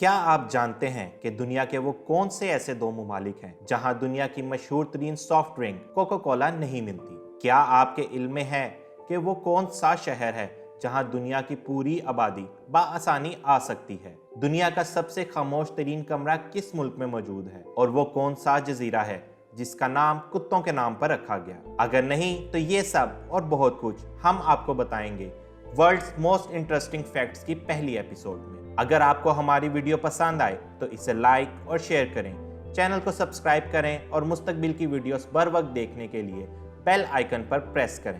क्या आप जानते हैं कि दुनिया के वो कौन से ऐसे दो ममालिक हैं जहां दुनिया की मशहूर तरीन सॉफ्ट ड्रिंक कोका कोला नहीं मिलती? क्या आपके इल्म में है कि वो कौन सा शहर है जहां दुनिया की पूरी आबादी बाआसानी आ सकती है? दुनिया का सबसे खामोश तरीन कमरा किस मुल्क में मौजूद है? और वो कौन सा जजीरा है जिसका नाम कुत्तों के नाम पर रखा गया? अगर नहीं तो ये सब और बहुत कुछ हम आपको बताएंगे वर्ल्ड्स मोस्ट इंटरेस्टिंग फैक्ट्स की पहली एपिसोड में। अगर आपको हमारी वीडियो पसंद आए तो इसे लाइक और शेयर करें, चैनल को सब्सक्राइब करें और मुस्तकबिल की वीडियोस बर वक्त देखने के लिए बेल आइकन पर प्रेस करें।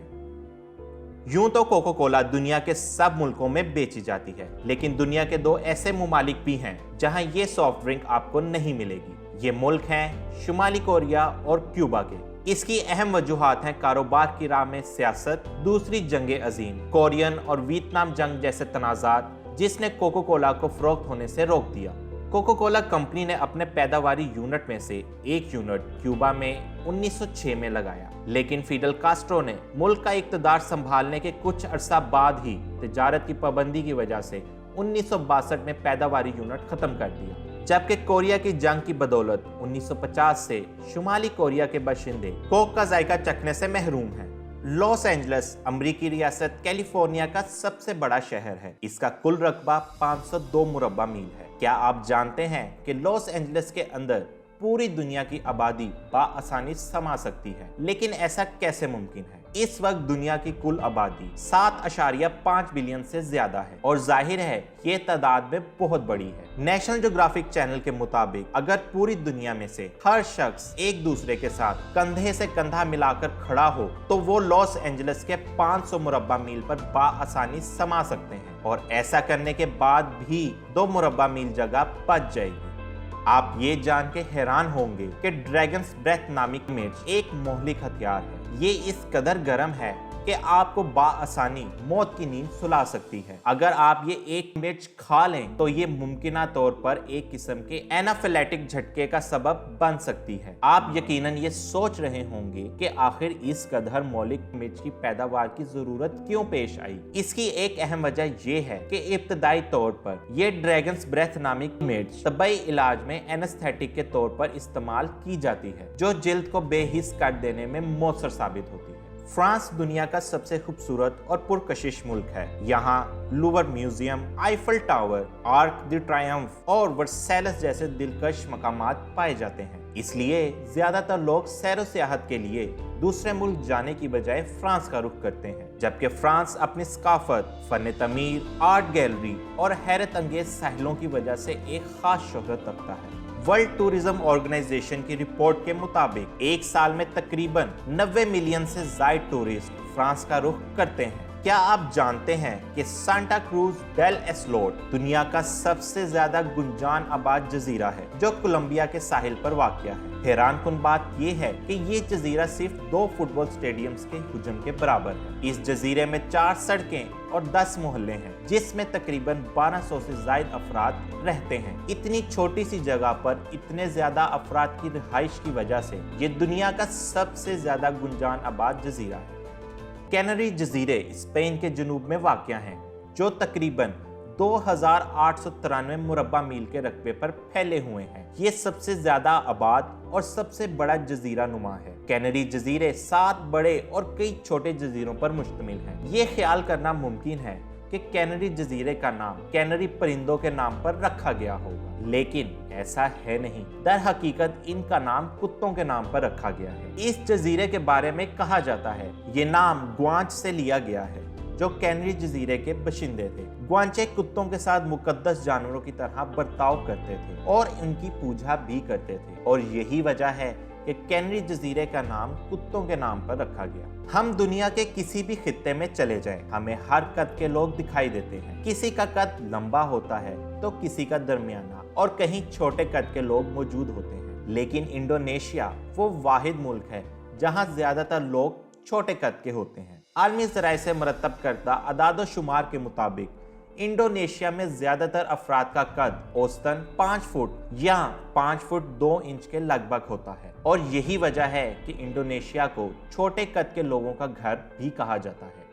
यूं तो कोका कोला दुनिया के सब मुल्कों में बेची जाती है, लेकिन दुनिया के दो ऐसे ममालिक भी हैं जहां ये सॉफ्ट ड्रिंक आपको नहीं मिलेगी। ये मुल्क हैं शुमाली कोरिया और क्यूबा के। इसकी अहम वजूहात हैं कारोबार की राह में सियासत, दूसरी जंग अजीम, कोरियन और वियतनाम जंग जैसे तनाज़ात जिसने कोका कोला को फरोख्त होने से रोक दिया। कोका कोला कंपनी ने अपने पैदावारी यूनिट में से एक यूनिट क्यूबा में 1906 में लगाया, लेकिन फिडेल कास्ट्रो ने मुल्क का इक़्तिदार संभालने के कुछ अरसा बाद ही तिजारत की पाबंदी की वजह से 1962 में पैदावारी यूनिट खत्म कर दिया। जबकि कोरिया की जंग की बदौलत 1950 से शुमाली कोरिया के बाशिंदे कोक का जायका चखने से महरूम हैं। लॉस एंजल्स अमरीकी रियासत कैलिफोर्निया का सबसे बड़ा शहर है। इसका कुल रकबा 502 मुरब्बा मील है। क्या आप जानते हैं कि लॉस एंजल्स के अंदर पूरी दुनिया की आबादी बाआसानी समा सकती है? लेकिन ऐसा कैसे मुमकिन है? इस वक्त दुनिया की कुल आबादी 7.5 बिलियन से ज्यादा है और जाहिर है ये तादाद में बहुत बड़ी है। नेशनल ज्योग्राफिक चैनल के मुताबिक अगर पूरी दुनिया में से हर शख्स एक दूसरे के साथ कंधे से कंधा मिलाकर खड़ा हो तो वो लॉस एंजल्स के 500 मुरब्बा मील पर बाआसानी समा सकते हैं, और ऐसा करने के बाद भी 2 मुरब्बा मील जगह बच जाएगी। आप ये जान के हैरान होंगे कि ड्रैगन्स ब्रेथ नामिक मिर्च एक मोहलिक हथियार है। ये इस कदर गर्म है कि आपको बाआसानी मौत की नींद सुला सकती है। अगर आप ये एक मिर्च खा लें तो ये मुमकिना तौर पर एक किस्म के एनाफिलेटिक झटके का सबब बन सकती है। आप यकीनन ये सोच रहे होंगे कि आखिर इस कदर मौलिक मिर्च की पैदावार की जरूरत क्यों पेश आई। इसकी एक अहम वजह यह है कि इब्तदाई तौर पर यह ड्रैगन्स ब्रेथ नामिक मिर्च तबई इलाज में एनेस्थेटिक के तौर पर इस्तेमाल की जाती है, जो जिल्द को बेहिस कर देने में मौसर साबित होती है। फ्रांस दुनिया का सबसे खूबसूरत और पुरकशिश मुल्क है। यहाँ Louvre museum, Eiffel tower, arc the Triumph और वर्सेलस जैसे दिलकश मकामात पाए जाते हैं। इसलिए ज्यादातर लोग सैरो सियाहत के लिए दूसरे मुल्क जाने की बजाय फ्रांस का रुख करते हैं, जबकि फ्रांस अपनी सकाफत, फन तमीर, आर्ट गैलरी और हैरत अंगेज साहिलों की वजह से एक खास शोहरत रखता है। वर्ल्ड टूरिज्म ऑर्गेनाइजेशन की रिपोर्ट के मुताबिक एक साल में तकरीबन 90 मिलियन से ज्यादा टूरिस्ट फ्रांस का रुख करते हैं। क्या आप जानते हैं कि सांता क्रूज डेल एस्लोट दुनिया का सबसे ज्यादा गुंजान आबाद जजीरा है, जो कोलंबिया के साहिल पर वाक़या है। हैरानकुन बात यह है कि ये जजीरा सिर्फ 2 फुटबॉल स्टेडियम्स के हुजम के बराबर है। इस जजीरे में 4 सड़कें और 10 मोहल्ले हैं, जिसमें तकरीबन 1200 से ज्यादा अफराद रहते हैं। इतनी छोटी सी जगह पर इतने ज्यादा अफराद की रिहाइश की वजह से ये दुनिया का सबसे ज्यादा गुंजान आबाद जजीरा है। कैनरी जजीरे स्पेन के जनूब में वाक़या हैं, जो तकरीबन 2893 मुरब्बा मील के रकबे पर फैले हुए हैं। ये सबसे ज्यादा आबाद और सबसे बड़ा जजीरा नुमा है। कैनरी जजीरे 7 बड़े और कई छोटे जजीरों पर मुश्तमिल हैं। ये ख्याल करना मुमकिन है कि कैनरी जजीरे का नाम कैनरी परिंदों के नाम पर रखा गया होगा, लेकिन ऐसा है नहीं। दर हकीकत इनका नाम कुत्तों के नाम पर रखा गया है। इस जजीरे के बारे में कहा जाता है ये नाम ग्वांच से लिया गया है, जो कैनरी जजीरे के बशिंदे थे। ग्वांचे कुत्तों के साथ मुकद्दस जानवरों की तरह बर्ताव करते थे और उनकी पूजा भी करते थे, और यही वजह है कि कैनरी जजीरे का नाम कुत्तों के नाम पर रखा गया। हम दुनिया के किसी भी खित्ते में चले जाएं, हमें हर कद के लोग दिखाई देते हैं। किसी का कद लंबा होता है तो किसी का दरमियाना, और कहीं छोटे कद के लोग मौजूद होते हैं। लेकिन इंडोनेशिया वो वाहिद मुल्क है जहां ज्यादातर लोग छोटे कद के होते हैं। आलमी ज़राए से मरतब करदा अदाद शुमार के मुताबिक इंडोनेशिया में ज्यादातर अफराद का कद औसतन 5 फुट या 5 फुट 2 इंच के लगभग होता है, और यही वजह है कि इंडोनेशिया को छोटे कद के लोगों का घर भी कहा जाता है।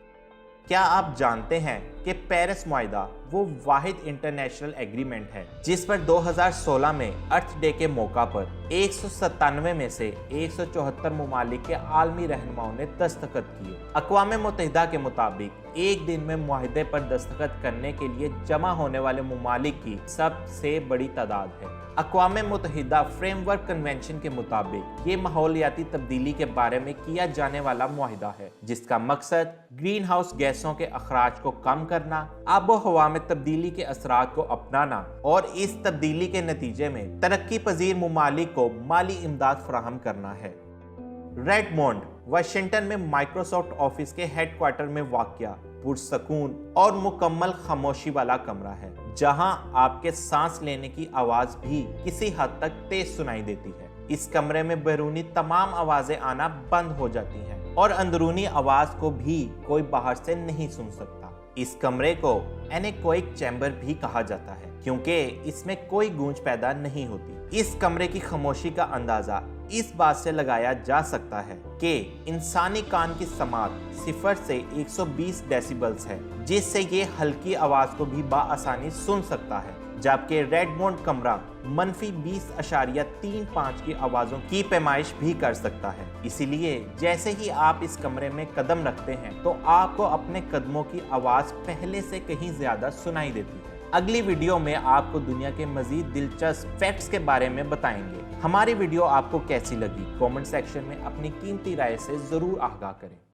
क्या आप जानते हैं कि पेरिस मुआहिदा वो वाहिद इंटरनेशनल एग्रीमेंट है जिस पर 2016 में अर्थ डे के मौका पर 197 में से 174 ममालिक के आलमी रहनुमाओं ने दस्तखत किए। अक़वाम मुत्तहिदा के मुताबिक एक दिन में मुआहिदे पर दस्तखत करने के लिए जमा होने वाले ममालिक की सबसे बड़ी तादाद है। अक़वाम मुत्तहिदा फ्रेमवर्क कन्वेंशन के मुताबिक ये माहौलियाती तब्दीली के बारे में किया जाने वाला मुआहिदा है जिसका मकसद ग्रीन हाउस गैसों के अखराज को कम करना, आबो हवा में तब्दीली के असरात को अपनाना और इस तब्दीली के नतीजे में तरक्की पजीर ममालिक को माली इमदाद फराहम करना है। रेडमोंड वाशिंगटन में माइक्रोसॉफ्ट ऑफिस के हेडक्वार्टर में वाक़या पुरसकून और मुकम्मल खामोशी वाला कमरा है जहां आपके सांस लेने की आवाज भी किसी हद तक तेज सुनाई देती है। इस कमरे में बैरूनी तमाम आवाजें आना बंद हो जाती हैं और अंदरूनी आवाज को भी कोई बाहर से नहीं सुन सकता। इस कमरे को एनेकोइक चैम्बर भी कहा जाता है क्योंकि इसमें कोई गूंज पैदा नहीं होती। इस कमरे की खामोशी का अंदाजा इस बात से लगाया जा सकता है कि इंसानी कान की समात 0 से 120 डेसिबल्स है जिससे ये हल्की आवाज को भी बाआसानी सुन सकता है, जबकि रेडमोंड कमरा -35.35 की आवाजों की पैमाइश भी कर सकता है। इसीलिए जैसे ही आप इस कमरे में कदम रखते हैं तो आपको अपने कदमों की आवाज पहले से कहीं ज्यादा सुनाई देती है। अगली वीडियो में आपको दुनिया के मजीद दिलचस्प फैक्ट्स के बारे में बताएंगे। हमारी वीडियो आपको कैसी लगी कमेंट सेक्शन में अपनी कीमती राय से जरूर आगाह करें।